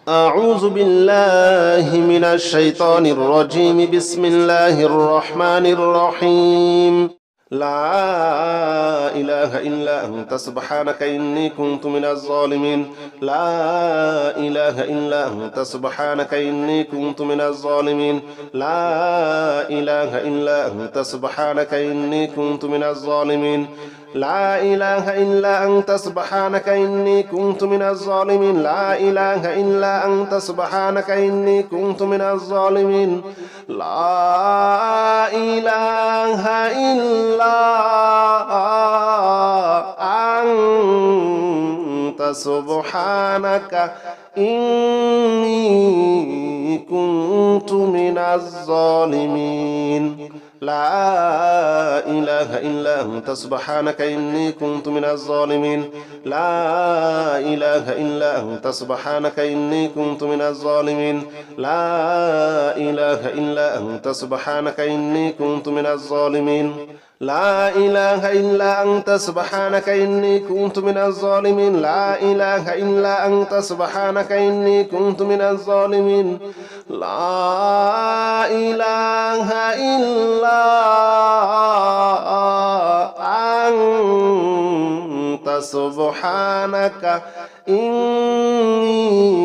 أعوذ بالله من الشيطان الرجيم بسم الله الرحمن الرحيم لا إله إلا أنت سبحانك إني كنت من الظالمين لا إله إلا أنت سبحانك إني كنت من الظالمين لا إله إلا أنت سبحانك إني كنت من الظالمين لا إله إلا أنت سبحانك إني كنت من الظالمين لا إله إلا أنت سبحانك إني كنت من الظالمين لا إله إلا أنت سبحانك إني كنت من الظالمين لا إله إلا أنت سبحانك إني كنت من الظالمين لا إله إلا أنت سبحانك إني كنت من الظالمين لا إله إلا أنت سبحانك إني كنت من الظالمين لا إله إلا أنت سبحانك إني كنت من الظالمين لا إله إلا أنت سبحانك إني كنت من الظالمين لا إله إلا أنت سبحانك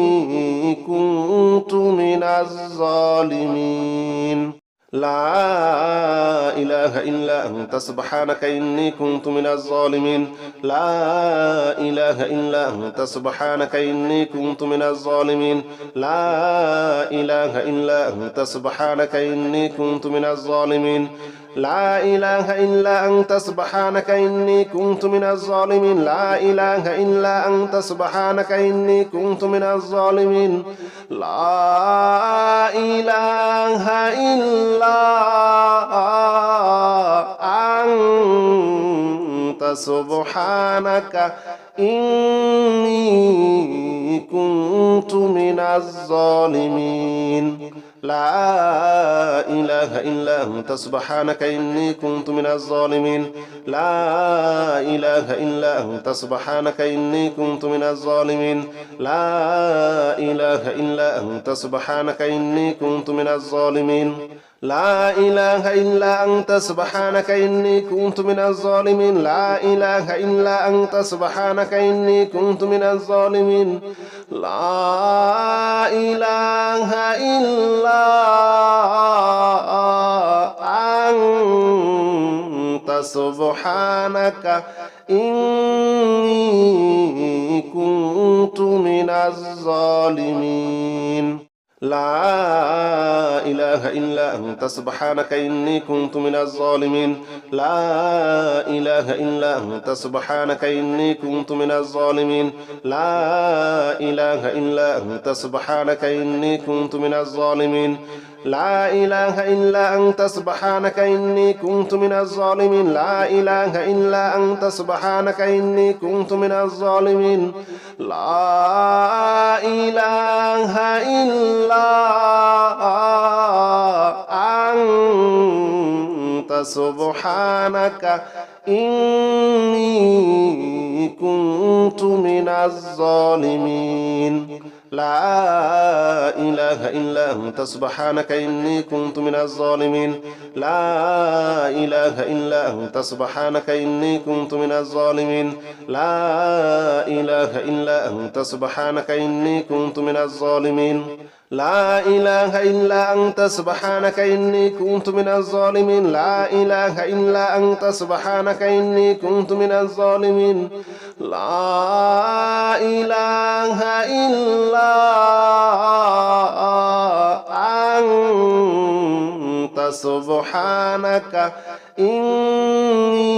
إني كنت من الظالمين لا إله إلا أنت سبحانك إني كنت من الظالمين لا إله إلا أنت سبحانك إني كنت من الظالمين لا إله إلا أنت سبحانك إني كنت من الظالمين لا إله إلا أنت سبحانك إني كنت من الظالمين لا إله إلا أنت سبحانك إني كنت من الظالمين لا إله إلا أنت سبحانك إني كنت من الظالمين لا إله إلا أنت سبحانك إني كنت من الظالمين لا إله إلا أنت سبحانك إني كنت من الظالمين لا إله إلا أنت سبحانك إني كنت من الظالمين لا إله إلا أنت سبحانك إني كنت من الظالمين لا إله إلا أنت سبحانك إني كنت من الظالمين لا إله إلا أنت سبحانك إني كنت من الظالمين لا إله إلا أنت سبحانك إني كنت من الظالمين لا إله إلا أنت سبحانك إني كنت من الظالمين لا إله إلا أنت سبحانك إني كنت من الظالمين لا إله إلا أنت سبحانك إني كنت من الظالمين لا إله إلا أنت سبحانك إني كنت من الظالمين لا إله إلا أنت سبحانك إني كنت من الظالمين لا إله إلا أنت سبحانك إني كنت من الظالمين لا إله إلا أنت سبحانك إني كنت من الظالمين لا إله إلا أنت سبحانك إني كنت من الظالمين لا إله إلا أنت سبحانك إني كنت من الظالمين لا إله إلا أنت سبحانك إني كنت من الظالمين لا إله إلا أنت سبحانك إني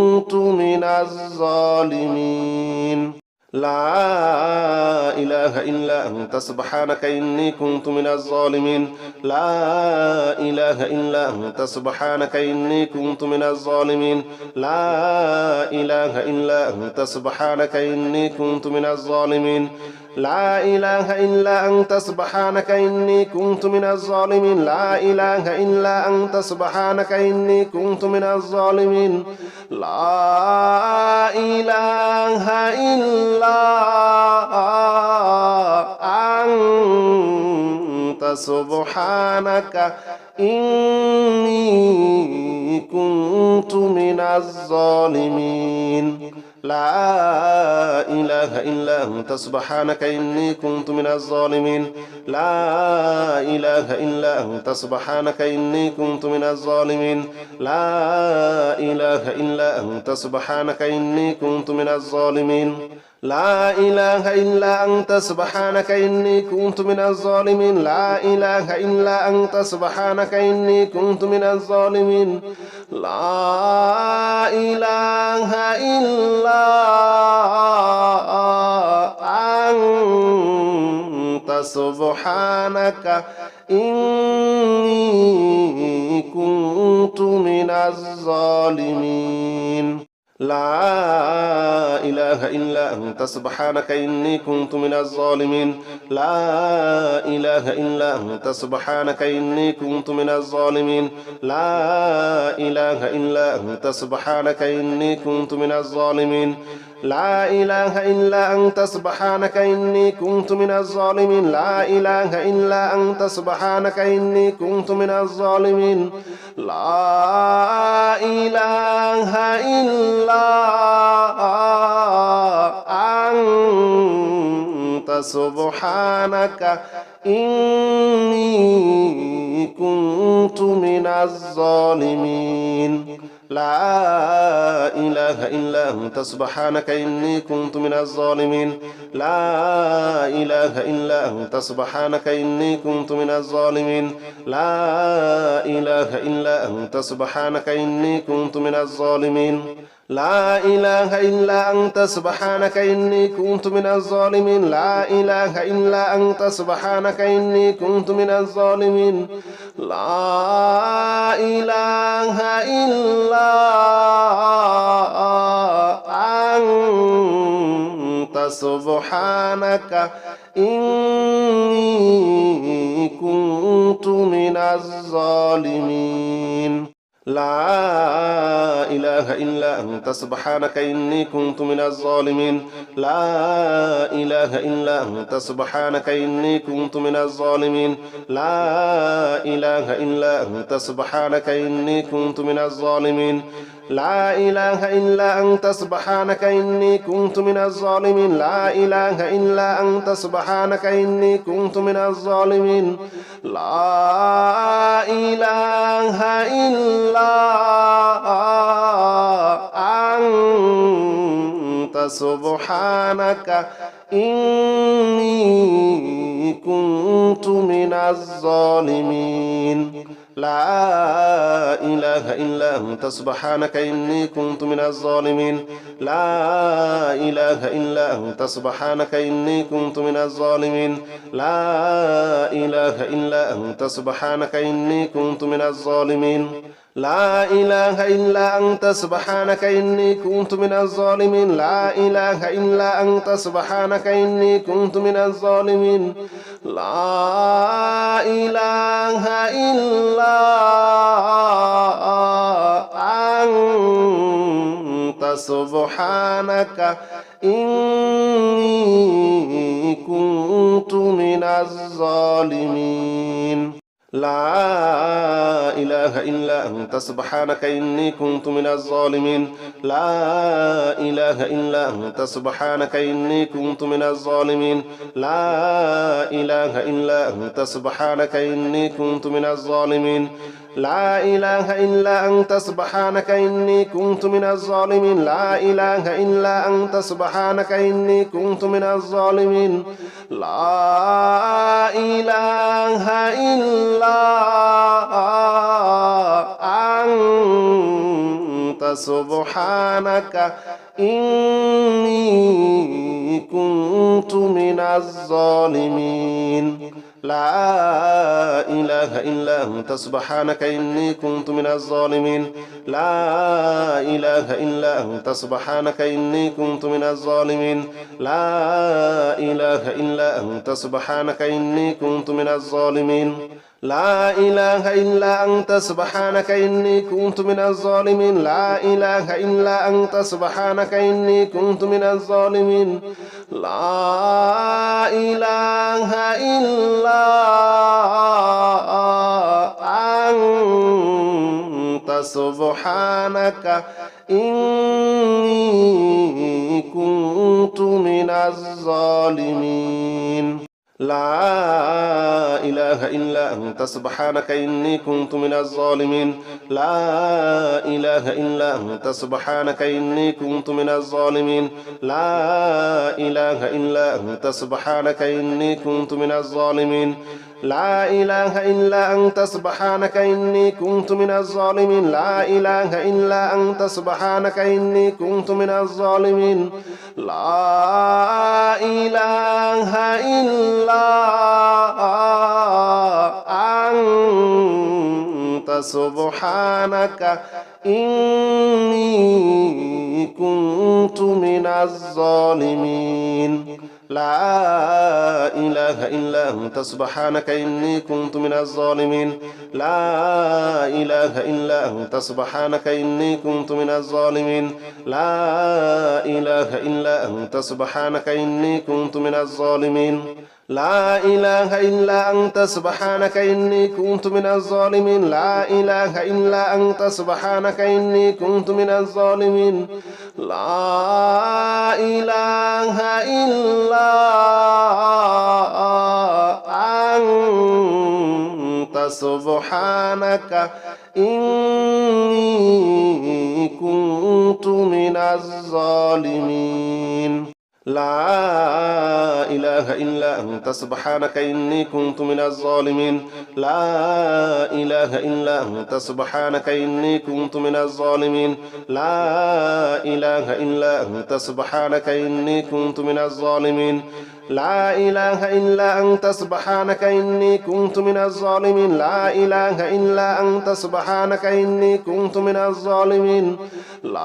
كنت من الظالمين لا إله إلا أنت سبحانك إني كنت من الظالمين لا إله إلا أنت سبحانك إني كنت من الظالمين لا إله إلا أنت سبحانك إني كنت من الظالمين لا إله إلا أنت سبحانك إني كنت من الظالمين لا إله إلا أنت سبحانك إني كنت من الظالمين لا إله إلا سبحانك إني كنت من الظالمين لا إله إلا أنت سبحانك إني كنت من الظالمين لا إله إلا أنت سبحانك إني كنت من الظالمين لا إله إلا أنت سبحانك إني كنت من الظالمين لا إله إلا أنت سبحانك إني كنت من الظالمين لا إله إلا أنت سبحانك إني كنت من الظالمين لا إله إلا أنت سبحانك إني كنت من الظالمين لا إله إلا أنت سبحانك إني كنت من الظالمين لا إله إلا أنت سبحانك إني كنت من الظالمين لا إله إلا أنت سبحانك إني كنت من الظالمين لا إله إلا أنت سبحانك إني كنت من الظالمين لا إله إلا أنت سبحانك إني كنت من الظالمين لا إله إلا أنت سبحانك إني كنت من الظالمين لا إله إلا أنت سبحانك إني كنت من الظالمين لا إله إلا أنت سبحانك إني كنت من الظالمين لا إله إلا أنت سبحانك إني كنت من الظالمين لا إله إلا أنت سبحانك إني كنت من الظالمين لا إله إلا أنت سبحانك إني كنت من الظالمين لا إله إلا أنت سبحانك إني كنت من الظالمين لا إله إلا أنت سبحانك إني كنت من الظالمين لا إله إلا أنت سبحانك إني كنت من الظالمين لا إله إلا أنت سبحانك إني كنت من الظالمين لا إله إلا أنت سبحانك إني كنت من الظالمين لا إله إلا أنت سبحانك إني كنت من الظالمين لا إله إلا أنت سبحانك إني كنت من الظالمين لا إله إلا أنت سبحانك إني كنت من الظالمين لا إله إلا أنت سبحانك إني كنت من الظالمين لا إله إلا أنت سبحانك إني كنت من الظالمين لا إله إلا أنت سبحانك إني كنت من الظالمين لا إله إلا أنت سبحانك إني كنت من الظالمين لا إله إلا أنت سبحانك إني كنت من الظالمين لا إله إلا أنت سبحانك إني كنت من الظالمين لا إله إلا أنت سبحانك إني كنت من الظالمين لا إله إلا أنت سبحانك إني كنت من الظالمين لا إله إلا أنت سبحانك إني كنت من الظالمين لا إله إلا أنت سبحانك إني كنت من الظالمين لا إله إلا أنت سبحانك إني كنت من الظالمين لا إله إلا أنت سبحانك إني كنت من الظالمين لا إله إلا أنت سبحانك إني كنت من الظالمين لا إله إلا أنت سبحانك إني كنت من الظالمين لا إله إلا أنت سبحانك إني كنت من الظالمين لا إله إلا أنت سبحانك إني كنت من الظالمين لا إله إلا سبحانك إني كنت من الظالمين لا إله إلا أنت سبحانك إني كنت من الظالمين لا إله إلا أنت سبحانك إني كنت من الظالمين لا إله إلا أنت سبحانك إني كنت من الظالمين لا إله إلا أنت سبحانك إني كنت من الظالمين لا إله إلا أنت سبحانك إني كنت من الظالمين لا إله إلا أنت سبحانك إني كنت من الظالمين لا إله إلا أنت سبحانك إني كنت من الظالمين لا إله إلا أنت سبحانك إني كنت من الظالمين لا إله إلا أنت سبحانك إني كنت من الظالمين لا إله إلا أنت سبحانك إني كنت من الظالمين لا إله إلا أنت سبحانك إني كنت من الظالمين لا إله إلا أنت سبحانك إني كنت من الظالمين لا إله إلا أنت سبحانك إني كنت من الظالمين لا إله إلا أنت سبحانك إني كنت من الظالمين لا إله إلا أنت سبحانك إني كنت من الظالمين لا إله إلا أنت سبحانك إني كنت من الظالمين لا إله إلا أنت سبحانك إني كنت من الظالمين لا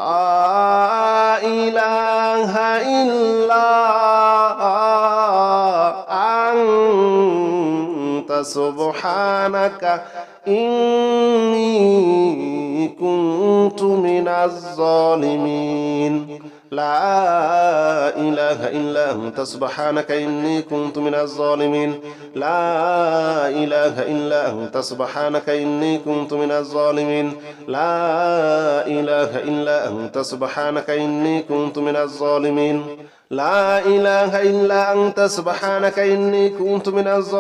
إله إلا أنت سبحانك إني كنت من الظالمين لا إله إلا أنت سبحانك إني كنت من الظالمين لا إله إلا أنت سبحانك إني كنت من الظالمين لا إله إلا أنت سبحانك إني كنت من الظالمين لا إله إلا أنت سبحانك إني كنت من الظالمين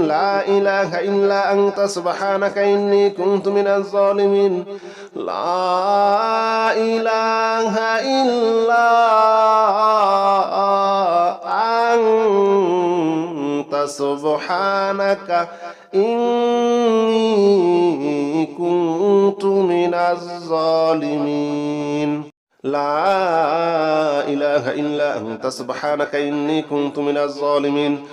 لا إله إلا أنت سبحانك إني كنت من الظالمين لا إله إلا أنت سبحانك إني كنت من الظالمين لا إله إلا أنت سبحانك إني كنت من الظالمين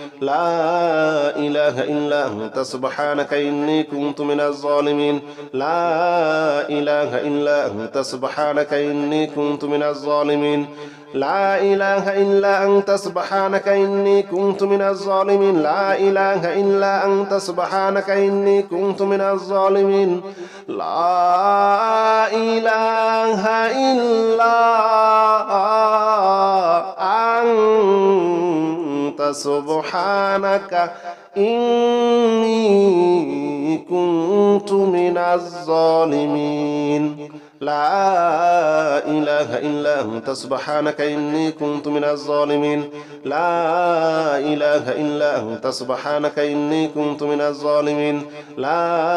لا إله إلا أنت سبحانك إني كنت من الظالمين لا إله إلا أنت سبحانك إني كنت من الظالمين لا إله إلا أنت سبحانك إني كنت من الظالمين لا إله إلا أنت سبحانك إني كنت من الظالمين لا إله إلا أنت سبحانك إني كنت من الظالمين لا إله إلا أنت سبحانك إني كنت من الظالمين لا إله إلا أنت سبحانك إني كنت من الظالمين لا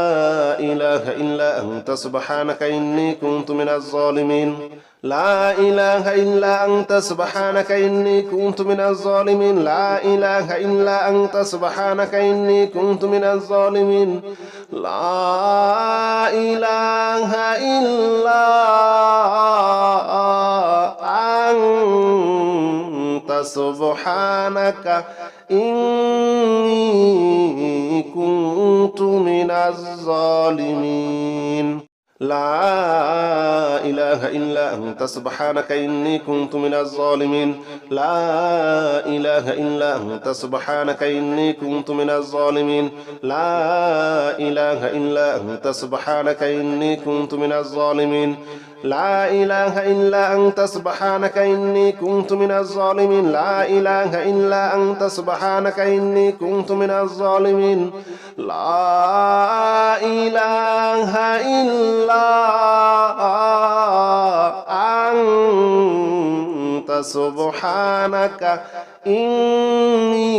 إله إلا أنت سبحانك إني كنت من الظالمين لا إله إلا أنت سبحانك إني كنت من الظالمين لا إله إلا أنت سبحانك إني كنت من الظالمين لا إله إلا أنت سبحانك إني كنت من الظالمين لا إله إلا أنت سبحانك إني كنت من الظالمين لا إله إلا أنت سبحانك إني كنت من الظالمين لا إله إلا أنت سبحانك إني كنت من الظالمين لا إله إلا أنت سبحانك إني كنت من الظالمين لا إله إلا أنت سبحانك إني كنت من الظالمين لا إله إلا أنت سبحانك إني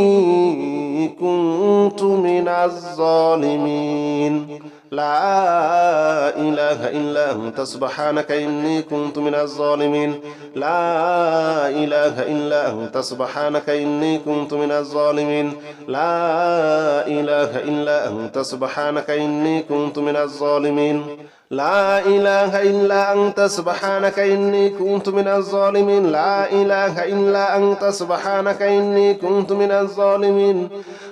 كنت من الظالمين لا إله إلا أنت سبحانك إني كنت من الظالمين لا إله إلا أنت سبحانك إني كنت من الظالمين لا إله إلا أنت سبحانك إني كنت من الظالمين لا إله إلا أنت سبحانك إني كنت من الظالمين لا إله إلا أنت سبحانك إني كنت من الظالمين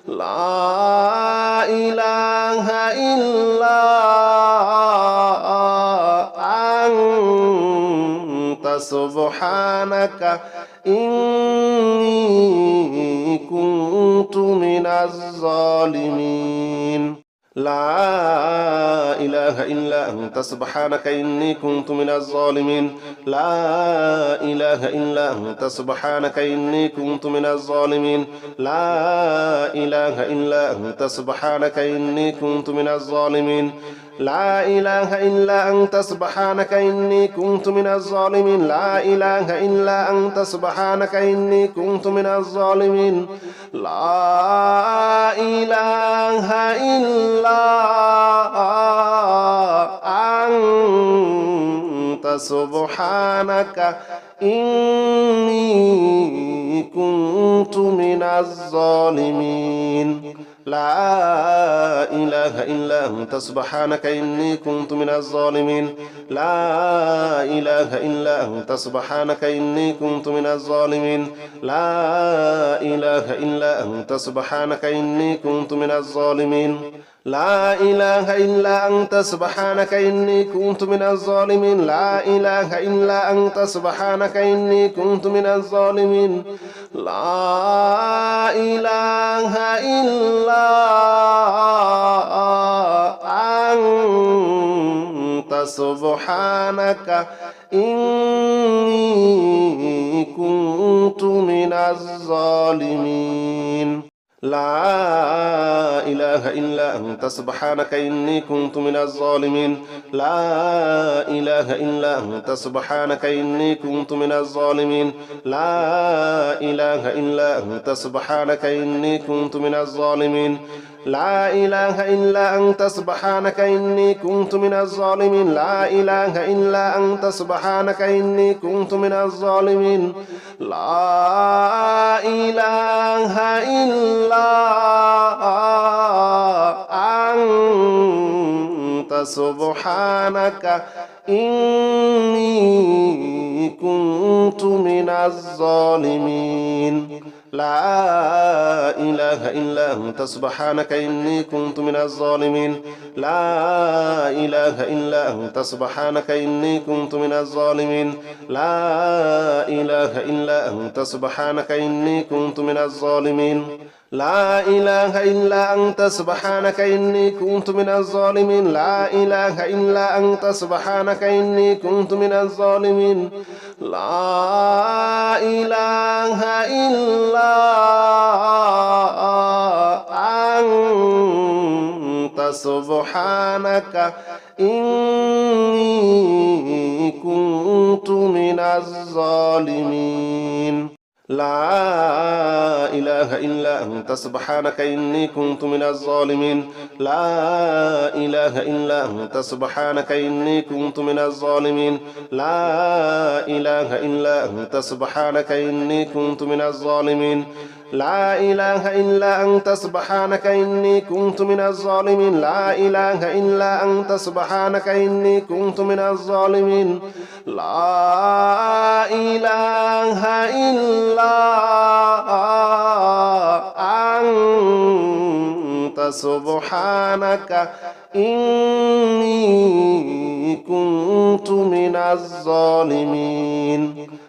لا إله إلا أنت سبحانك إني كنت من الظالمين لا إله إلا أنت سبحانك إني كنت من الظالمين لا إله إلا أنت سبحانك إني كنت من الظالمين لا إله إلا أنت سبحانك إني كنت من الظالمين لا إله إلا أنت سبحانك إني كنت من الظالمين لا إله إلا أنت سبحانك إني كنت من الظالمين لا إله إلا أنت سبحانك إني كنت من الظالمين لا إله إلا أنت سبحانك إني كنت من الظالمين لا إله إلا أنت سبحانك إني كنت من الظالمين لا إله إلا أنت سبحانك إني كنت من الظالمين لا إله إلا أنت سبحانك إني كنت من الظالمين لا إله إلا أنت سبحانك إني كنت من الظالمين لا إله إلا أنت سبحانك إني كنت من الظالمين لا إله إلا أنت سبحانك إني كنت من الظالمين لا إله إلا أنت سبحانك إني كنت من الظالمين لا إله إلا أنت سبحانك إني كنت من الظالمين لا إله إلا أنت سبحانك إني كنت من الظالمين لا إله إلا أنت سبحانك إني كنت من الظالمين لا إله إلا أنت سبحانك إني كنت من الظالمين لا إله إلا أنت سبحانك إني كنت من الظالمين لا إله إلا أنت سبحانك إني كنت من الظالمين لا إله إلا أنت سبحانك إني كنت من الظالمين لا إله إلا أنت سبحانك إني كنت من الظالمين لا إله إلا أنت سبحانك إني كنت من الظالمين لا إله إلا أنت سبحانك إني كنت من الظالمين لا إله إلا أنت سبحانك إني كنت من الظالمين لا إله إلا أنت سبحانك إني كنت من الظالمين لا إله إلا أنت سبحانك إني كنت من الظالمين لا إله إلا أنت سبحانك إني كنت من الظالمين لا إله إلا أنت سبحانك إني كنت من الظالمين لا إله إلا أنت سبحانك إني كنت من الظالمين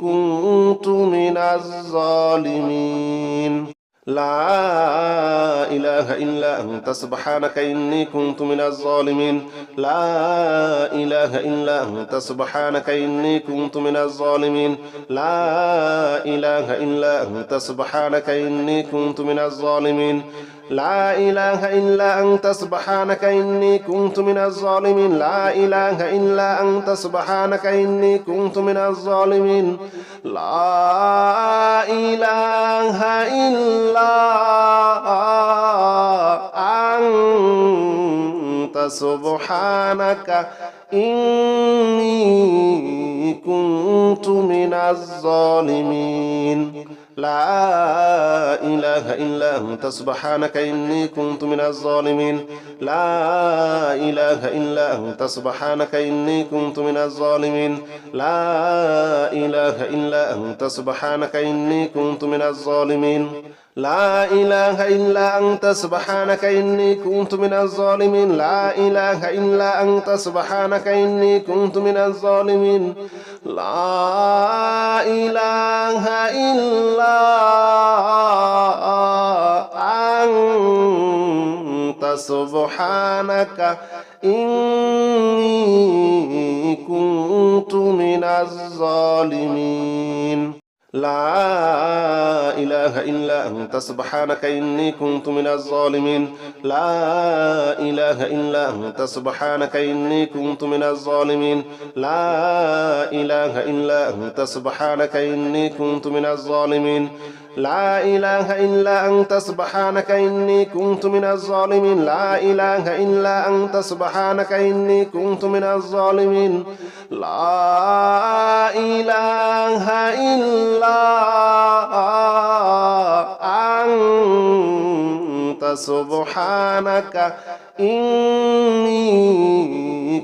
كنت من الظالمين لا إله إلا أنت سبحانك إني كنت من الظالمين لا إله إلا أنت سبحانك إني كنت من الظالمين لا إله إلا أنت سبحانك إني كنت من الظالمين لا إله إلا أنت سبحانك إني كنت من الظالمين لا إله إلا أنت سبحانك إني كنت من الظالمين لا إله إلا أنت سبحانك إني كنت من الظالمين لا إله إلا أنت سبحانك إني كنت من الظالمين لا إله إلا أنت سبحانك إني كنت من الظالمين لا إله إلا أنت سبحانك إني كنت من الظالمين لا إله إلا أنت سبحانك إني كنت من الظالمين لا إله إلا أنت سبحانك إني كنت من الظالمين لا إله إلا أنت سبحانك إني كنت من الظالمين لا إله إلا أنت سبحانك إني كنت من الظالمين لا إله إلا أنت سبحانك إني كنت من الظالمين لا إله إلا أنت سبحانك إني كنت من الظالمين لا إله إلا أنت سبحانك إني كنت من الظالمين لا إله إلا أنت سبحانك إني كنت من الظالمين لا إله إلا أنت سبحانك إني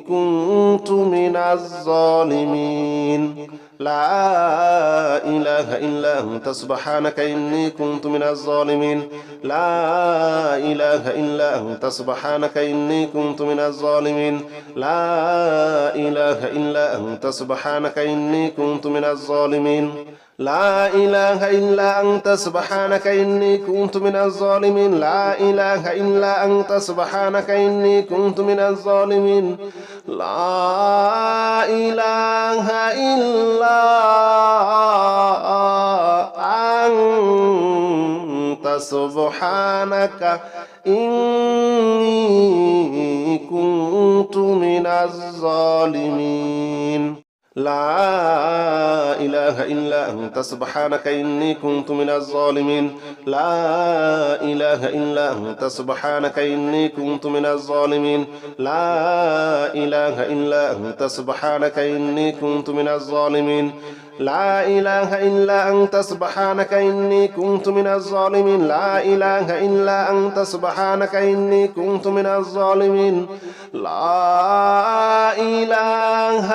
كنت من الظالمين لا إله إلا أنت سبحانك إني كنت من الظالمين لا إله إلا أنت سبحانك إني كنت من الظالمين لا إله إلا أنت سبحانك إني كنت من الظالمين لا إله إلا أنت سبحانك إني كنت من الظالمين لا إله إلا أنت سبحانك إني كنت من الظالمين لا إله إلا أنت سبحانك إني كنت من الظالمين لا إله إلا أنت سبحانك إني كنت من الظالمين لا إله إلا أنت سبحانك إني كنت من الظالمين لا إله إلا أنت سبحانك إني كنت من الظالمين لا إله إلا أنت سبحانك إني كنت من الظالمين لا إله إلا أنت سبحانك إني كنت من الظالمين لا إله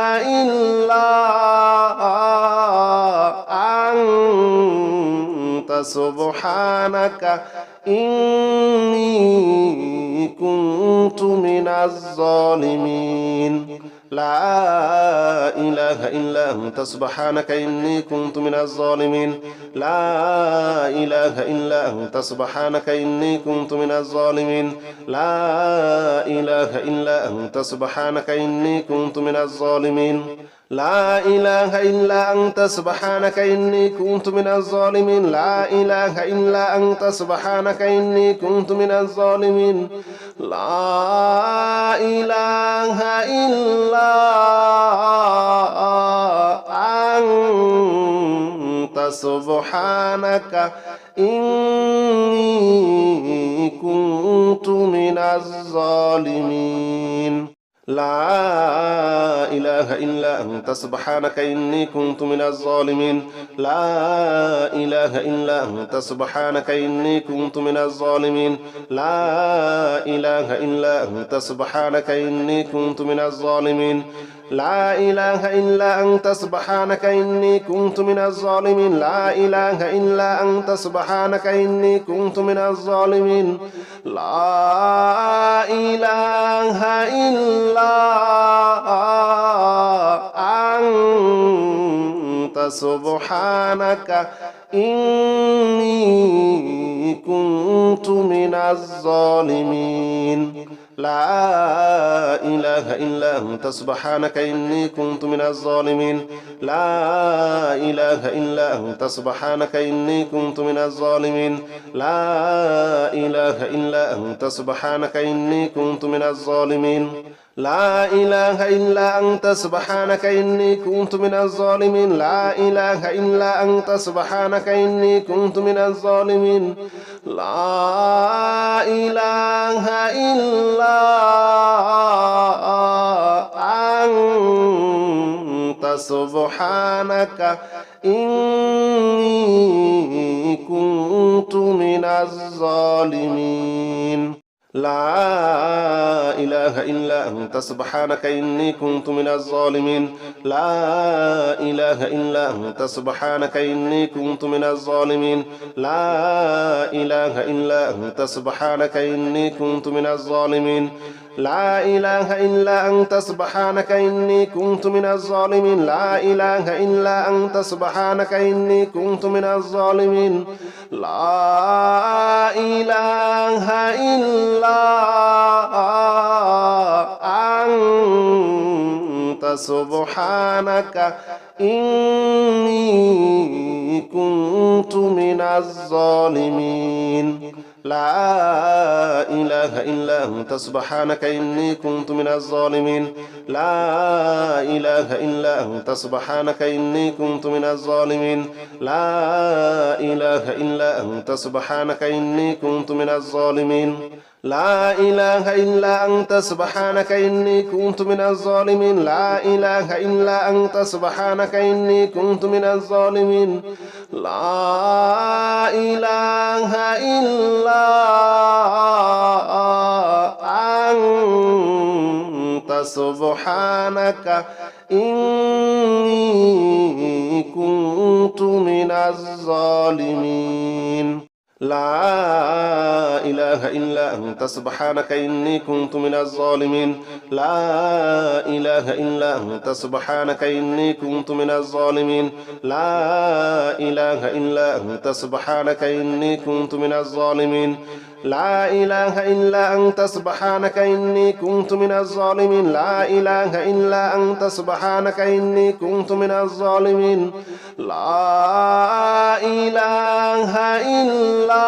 إلا أنت سبحانك إني كنت من الظالمين لا إله إلا أنت سبحانك إني كنت من الظالمين لا إله إلا أنت سبحانك إني كنت من الظالمين لا إله إلا أنت سبحانك إني كنت من الظالمين لا إله إلا أنت سبحانك إني كنت من الظالمين لا إله إلا أنت سبحانك إني كنت من الظالمين لا إله إلا أنت سبحانك إني كنت من الظالمين لا إله إلا أنت سبحانك إني كنت من الظالمين لا إله إلا أنت سبحانك إني كنت من الظالمين لا إله إلا أنت سبحانك إني كنت من الظالمين لا إله إلا أنت سبحانك إني كنت من الظالمين لا إله إلا أنت سبحانك إني كنت من الظالمين لا إله إلا أنت سبحانك إني كنت من الظالمين لا إله إلا أنت سبحانك إني كنت من الظالمين لا إله إلا أنت سبحانك إني كنت من الظالمين لا إله إلا أنت سبحانك إني كنت من الظالمين لا إله إلا أنت سبحانك إني كنت من الظالمين لا إله إلا أنت سبحانك إني كنت من الظالمين لا إله إلا أنت سبحانك إني كنت من الظالمين لا إله إلا أنت سبحانك إني كنت من الظالمين لا إله إلا أنت سبحانك إني كنت من الظالمين لا إله إلا أنت سبحانك إني كنت من الظالمين لا إله إلا أنت سبحانك إني كنت من الظالمين لا إله إلا أنت سبحانك إني كنت من الظالمين لا إله إلا أنت سبحانك إني كنت من الظالمين لا إله إلا أنت سبحانك إني كنت من الظالمين لا إله إلا أنت سبحانك إني كنت من الظالمين لا إله إلا أنت سبحانك إني كنت من الظالمين لا إله إلا أنت سبحانك إني كنت من الظالمين لا إله إلا أنت سبحانك إني كنت من الظالمين لا إله إلا أنت سبحانك إني كنت من الظالمين لا إله إلا أنت سبحانك إني كنت من الظالمين لا إله إلا أنت سبحانك إني كنت من الظالمين لا إله إلا أنت سبحانك إني كنت من الظالمين لا إله إلا أنت سبحانك إني كنت من الظالمين لا إله إلا أنت سبحانك إني كنت من الظالمين لا إله إلا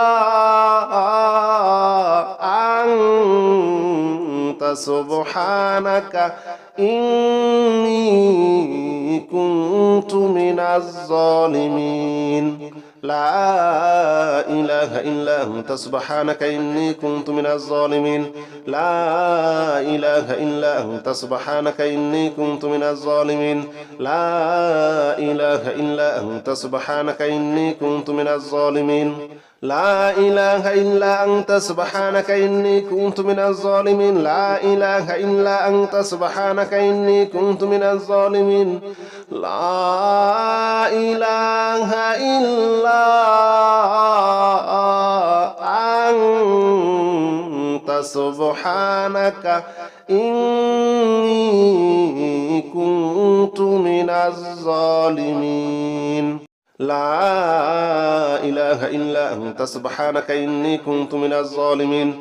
أنت سبحانك إني كنت من الظالمين لا إله إلا أنت سبحانك إني كنت من الظالمين لا إله إلا أنت سبحانك إني كنت من الظالمين لا إله إلا أنت سبحانك إني كنت من الظالمين لا إله إلا أنت سبحانك إني كنت من الظالمين لا إله إلا أنت سبحانك إني كنت من الظالمين لا إله إلا أنت سبحانك إني كنت من الظالمين لا إله إلا أنت سبحانك إني كنت من الظالمين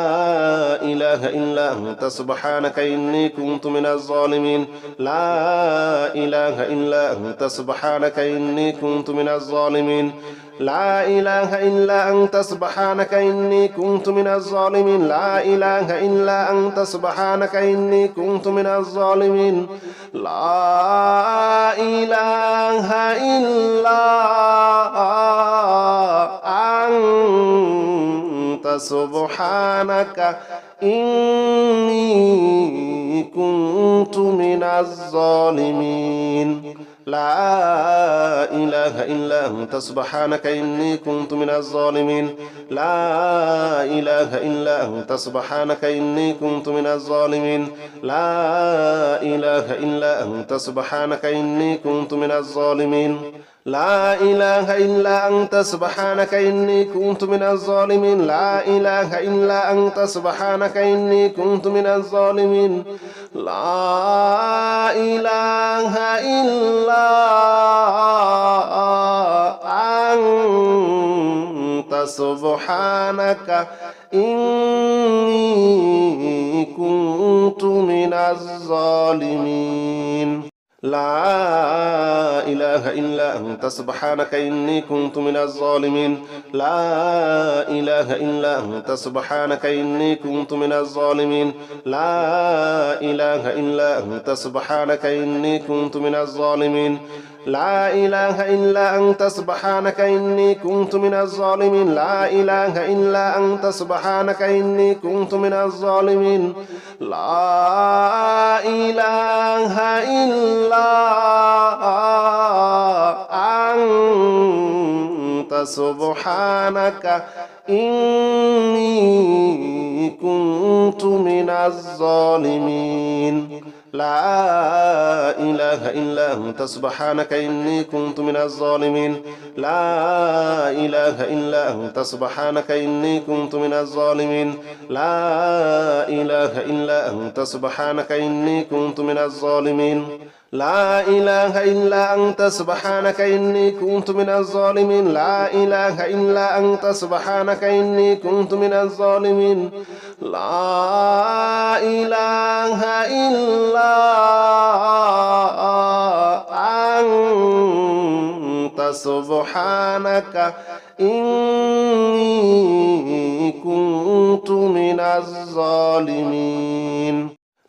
لا إله إلا أنت سبحانك إني كنت من الظالمين لا إله إلا أنت سبحانك إني كنت من الظالمين لا إله إلا أنت سبحانك إني كنت من الظالمين لا إله إلا أنت سبحانك إني كنت من الظالمين لا إله إلا أنت سبحانك إني كنت من الظالمين لا إله إلا أنت سبحانك إني كنت من الظالمين لا إله إلا أنت سبحانك إني كنت من الظالمين لا إله إلا أنت سبحانك إني كنت من الظالمين لا إله إلا أنت سبحانك إني كنت من الظالمين لا إله إلا أنت سبحانك إني كنت من الظالمين لا إله إلا أنت سبحانك إني كنت من الظالمين لا إله إلا أنت سبحانك إني كنت من الظالمين لا إله إلا أنت سبحانك إني كنت من الظالمين لا إله إلا أنت سبحانك إني كنت من الظالمين لا إله إلا أنت سبحانك إني كنت من الظالمين لا إله إلا أنت سبحانك إني كنت من الظالمين لا إله إلا أنت سبحانك إني كنت من الظالمين لا إله إلا أنت سبحانك إني كنت من الظالمين لا إله إلا أنت سبحانك إني كنت من الظالمين لا إله إلا أنت سبحانك إني كنت من الظالمين لا إله إلا أنت سبحانك إني كنت من الظالمين لا إله إلا أنت سبحانك إني كنت من الظالمين لا إله إلا أنت سبحانك إني كنت من الظالمين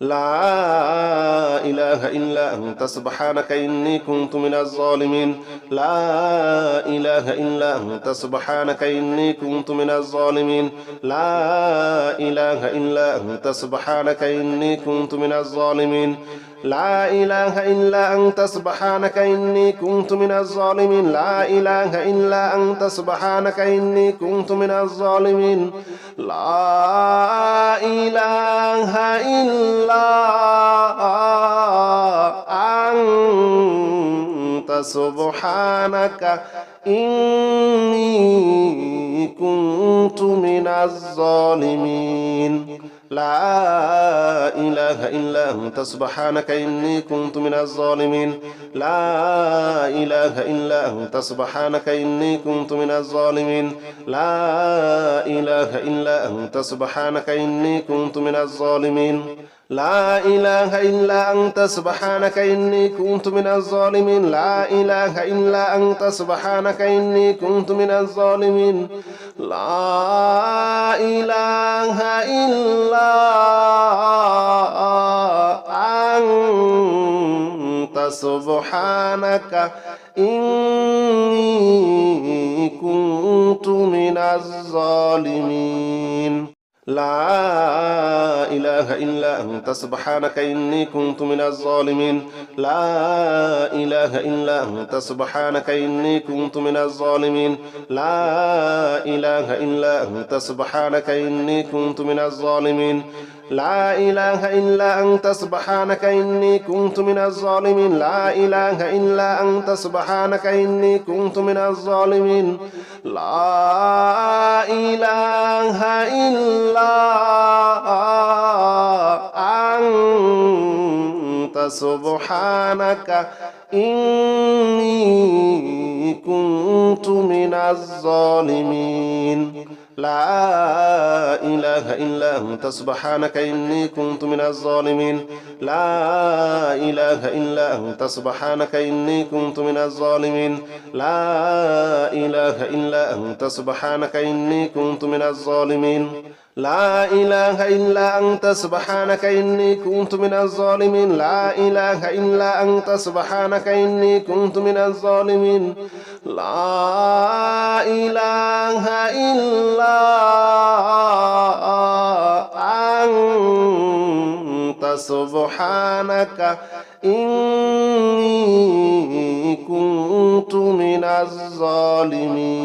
لا إله إلا أنت سبحانك إني كنت من الظالمين لا إله إلا أنت سبحانك إني كنت من الظالمين لا إله إلا أنت سبحانك إني كنت من الظالمين لا إله إلا أنت سبحانك إني كنت من الظالمين لا إله إلا أنت سبحانك إني كنت من الظالمين لا إله إلا أنت سبحانك إني كنت من الظالمين لا إله إلا أنت سبحانك إني كنت من الظالمين لا إله إلا أنت سبحانك إني كنت من الظالمين لا إله إلا أنت سبحانك إني كنت من الظالمين لا إله إلا أنت سبحانك إني كنت من الظالمين لا إله إلا أنت سبحانك إني كنت من الظالمين لا إله إلا أنت سبحانك إني كنت من الظالمين لا إله إلا أنت سبحانك إني كنت من الظالمين لا إله إلا أنت سبحانك إني كنت من الظالمين لا إله إلا أنت سبحانك إني كنت من الظالمين لا إله إلا أنت سبحانك إني كنت من الظالمين لا إله إلا أنت سبحانك إني كنت من الظالمين لا إله إلا أنت سبحانك إني كنت من الظالمين لا إله إلا أنت سبحانك إني كنت من الظالمين لا إله إلا أنت سبحانك إني كنت من الظالمين لا إله إلا أنت سبحانك إني كنت من الظالمين لا إله إلا أنت سبحانك إني كنت من الظالمين لا إله إلا أنت سبحانك إني كنت من الظالمين لا إله إلا أنت سبحانك إني كنت من الظالمين.